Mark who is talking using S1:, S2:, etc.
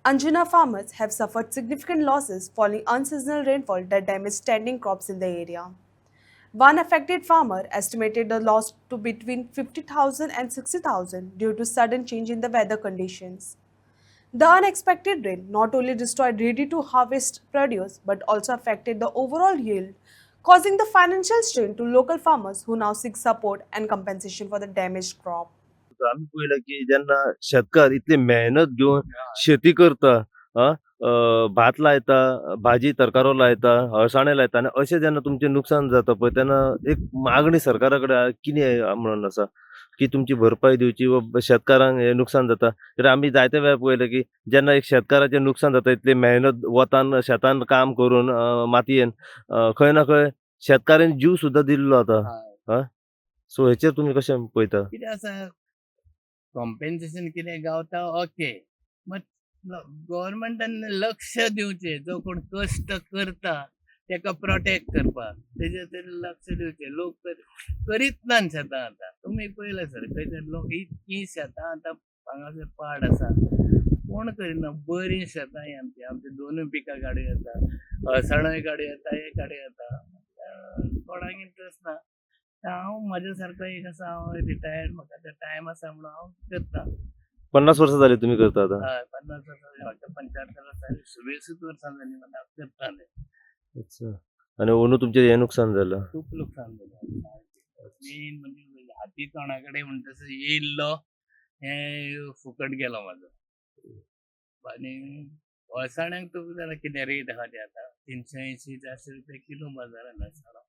S1: Anjuna farmers have suffered significant losses following unseasonal rainfall that damaged standing crops in the area. One affected farmer estimated the loss to between 50,000 and 60,000 due to sudden change in the weather conditions. The unexpected rain not only destroyed ready to harvest produce but also affected the overall yield, causing the financial strain to local farmers who now seek support and compensation for the damaged crop.
S2: आम्ही पाहिलं की ज्यांना शेतकार इतली मेहनत घेऊन शेती करता हां, भात लायता, भाजी तरकारो लायता, अळसाणे लायता आणि अशें जेन्ना तुमचें नुकसान जाता पळय तेन्ना एक मागणी सरकारा कडेन कितें म्हणून आसा, की तुमची भरपाई दिवची वा शेतकारांक हें नुकसान जाता. तर आमी जायते वेळार पळयलें की जेन्ना एक शेतकाराचें नुकसान जाता इतली मेहनत वतान शेतान काम करून मातयेन खंय ना खंय शेतकारान जीव सुद्दां दिल्लो आसा. हां, सो हेचेर तुमी कशें पळयता?
S3: कितें आसा कॉम्पेन्सेशन कितें गावता ओके, बट गव्हर्मेंटान लक्ष दिवचें. जो कोण कश्ट करता तेका प्रोटेक्ट करपाक तेजेर तरी लक्ष दिवचें. लोक करीत ना शेतां आतां. तुमी पळयलें सर खंयसर लोक इतकीं शेतां आतां हांगासर पाड आसा, कोण करिना. बरीं शेतां ही आमची दोनूय पिकां काडूं येता, अळसाणेय काडूं येता, हे काडूं येता. कोणाक इंट्रस्ट ना. हांव म्हाज्या सारको एक आसा, हांव रिटायर्ड, म्हाका तो टायम आसा म्हणून हांव करता.
S2: 50 वर्सां जाली तुमी करता आतां?
S3: हय, 50 वर्सां जालीं, म्हाका 75 वर्सां जालीं, 20 वर्सां जालीं म्हाका हांव करतालें.
S2: अच्छा. आणि अंदू तुमचें हें नुकसान जालां?
S3: खूब लुकसाण जालें. मेन म्हणजे हाती तोंडा कडेन म्हणटा तसो येयल्लो हें फुकट गेलो म्हाजो. आनी अळसाण्यांक तुका जाल्यार कितें रेट आहा ती आतां 380-400 रुपया किलो बाजारांत अळसाणो.